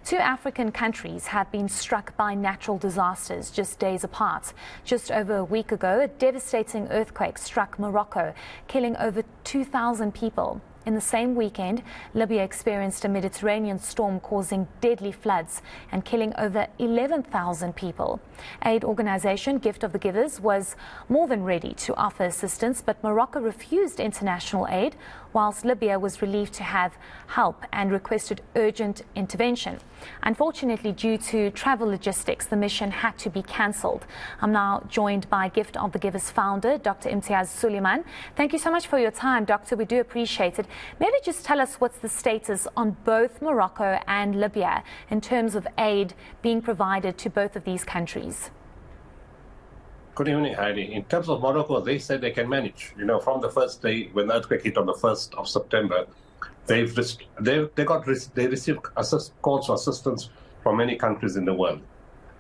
Two African countries have been struck by natural disasters just days apart. Just over a week ago, a devastating earthquake struck Morocco, killing over 2,000 people. In the same weekend, Libya experienced a Mediterranean storm causing deadly floods and killing over 11,000 people. Aid organisation Gift of the Givers was more than ready to offer assistance, but Morocco refused international aid, whilst Libya was relieved to have help and requested urgent intervention. Unfortunately, due to travel logistics, the mission had to be cancelled. I'm now joined by Gift of the Givers founder, Dr. Imtiaz Sooliman. Thank you so much for your time, Doctor. We do appreciate it. Maybe just tell us what's the status on both Morocco and Libya in terms of aid being provided to both of these countries. Good evening, Heidi. In terms of Morocco, they said they can manage. You know, from the first day when the earthquake hit on the 1st of September, they received calls for assistance from many countries in the world.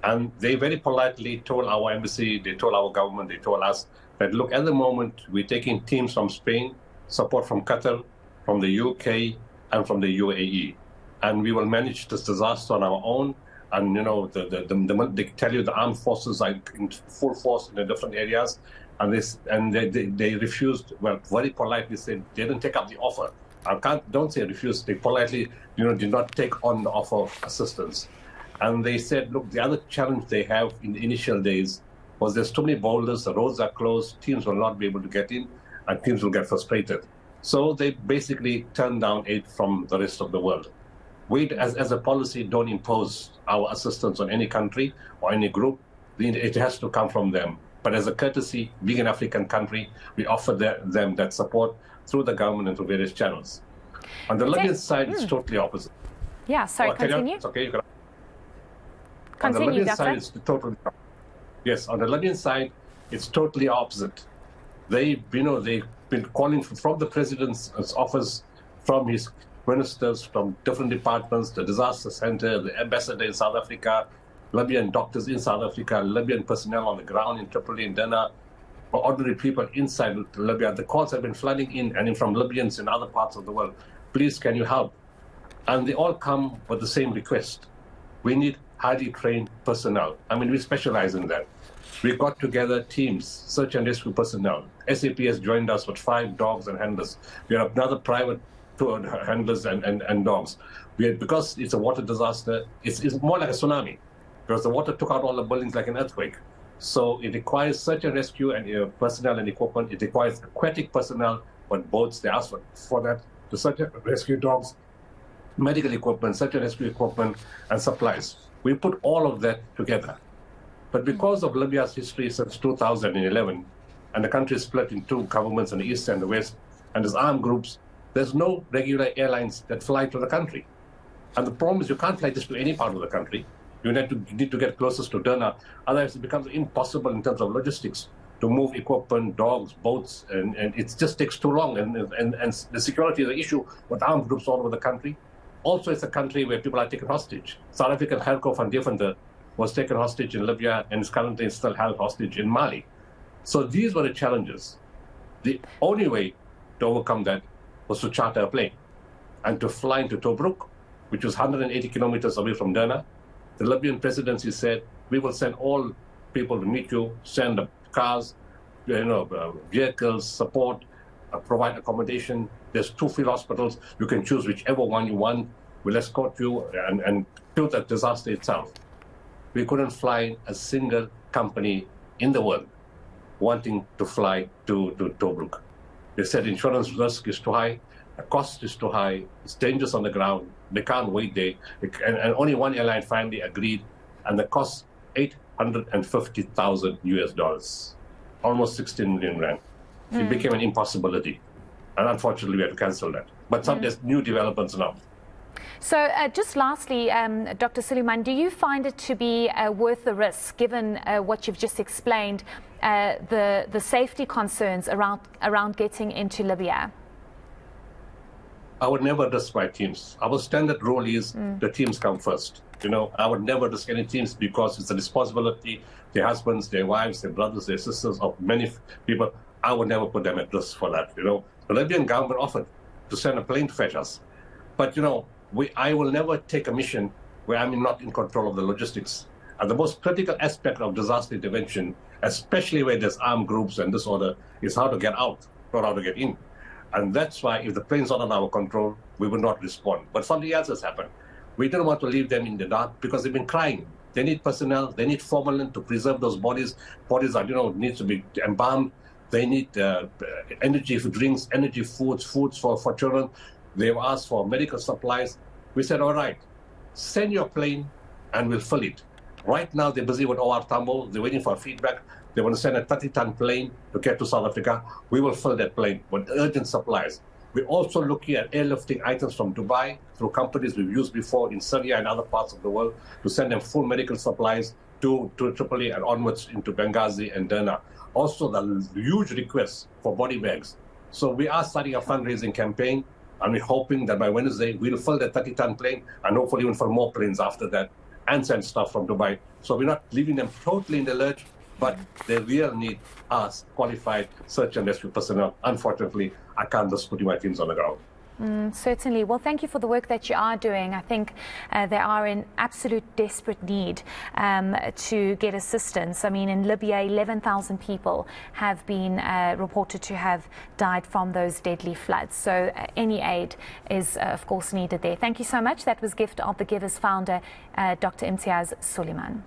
And they very politely told our embassy, they told our government, they told us that, look, at the moment, we're taking teams from Spain, support from Qatar, from the UK, and from the UAE. And we will manage this disaster on our own. And, you know, they tell you the armed forces are in full force in the different areas. And they refused, well, very politely said they didn't take up the offer. Don't say refuse. They politely, did not take on the offer of assistance. And they said, look, the other challenge they have in the initial days was there's too many boulders, the roads are closed, teams will not be able to get in, and teams will get frustrated. So they basically turned down aid from the rest of the world. We, as a policy, don't impose our assistance on any country or any group. It has to come from them. But as a courtesy, being an African country, we offer them that support through the government and through various channels. On the Libyan side, it's totally opposite. Yeah, sorry, continue. It's okay. Continue, on the Libyan Doctor. side, it's totally. Yes, on the Libyan side, it's totally opposite. They've been calling from the president's office, from his ministers, from different departments, the disaster center, the ambassador in South Africa, Libyan doctors in South Africa, Libyan personnel on the ground in Tripoli and Derna, or ordinary people inside Libya. The calls have been flooding in, and from Libyans in other parts of the world. Please, can you help? And they all come with the same request. We need highly trained personnel. I mean, we specialize in that. We got together teams, search and rescue personnel. SAP has joined us with 5 dogs and handlers. We have another private 2 handlers and dogs. Because it's a water disaster, it's more like a tsunami, because the water took out all the buildings like an earthquake. So it requires search and rescue and personnel and equipment. It requires aquatic personnel with boats. They ask for that, the search and rescue dogs, medical equipment, search and rescue equipment, and supplies. We put all of that together. But because of Libya's history since 2011, and the country is split in 2 governments in the east and the west, and there's armed groups, there's no regular airlines that fly to the country. And the problem is you can't fly just to any part of the country. You need to get closest to Derna. Otherwise, it becomes impossible in terms of logistics to move equipment, dogs, boats, and it just takes too long. And the security is an issue with armed groups all over the country. Also, it's a country where people are taken hostage. South African Helco van Deventer was taken hostage in Libya and is currently still held hostage in Mali. So these were the challenges. The only way to overcome that was to charter a plane and to fly into Tobruk, which was 180 kilometers away from Derna. The Libyan presidency said, we will send all people to meet you, send cars, vehicles, support, provide accommodation. There's 2 field hospitals. You can choose whichever one you want. We'll escort you and to the disaster itself. We couldn't fly a single company in the world wanting to fly to Tobruk. They said insurance risk is too high, the cost is too high, it's dangerous on the ground, they can't wait there. And only one airline finally agreed, and the cost $850,000 US, almost 16 million rand. It became an impossibility. And unfortunately, we had to cancel that. But there's new developments now. So just lastly, Dr. Sooliman, do you find it to be worth the risk, given what you've just explained, the safety concerns around getting into Libya? I would never risk my teams. Our standard rule is the teams come first. I would never risk any teams because it's a responsibility. Their husbands, their wives, their brothers, their sisters, of many people. I would never put them at risk for that. The Libyan government offered to send a plane to fetch us. But, I will never take a mission where I'm not in control of the logistics. And the most critical aspect of disaster intervention, especially where there's armed groups and disorder, is how to get out, not how to get in. And that's why if the plane's not under our control, we will not respond. But something else has happened. We don't want to leave them in the dark because they've been crying. They need personnel, they need formalin to preserve those bodies. Bodies are, need to be embalmed. They need energy for drinks, energy foods for children. They've asked for medical supplies. We said, all right, send your plane and we'll fill it. Right now, they're busy with OR Tambo. They're waiting for feedback. They want to send a 30-ton plane to get to South Africa. We will fill that plane with urgent supplies. We're also looking at airlifting items from Dubai through companies we've used before in Syria and other parts of the world to send them full medical supplies to Tripoli and onwards into Benghazi and Derna. Also, the huge requests for body bags. So we are starting a fundraising campaign, and we're hoping that by Wednesday, we'll fill the 30-ton plane and hopefully even fill more planes after that and send stuff from Dubai. So we're not leaving them totally in the lurch, but they really need us, qualified search and rescue personnel. Unfortunately, I can't just put my teams on the ground. Certainly. Well, thank you for the work that you are doing. I think they are in absolute desperate need to get assistance. I mean, in Libya, 11,000 people have been reported to have died from those deadly floods. So any aid is, of course, needed there. Thank you so much. That was Gift of the Givers founder, Dr. Imtiaz Sooliman.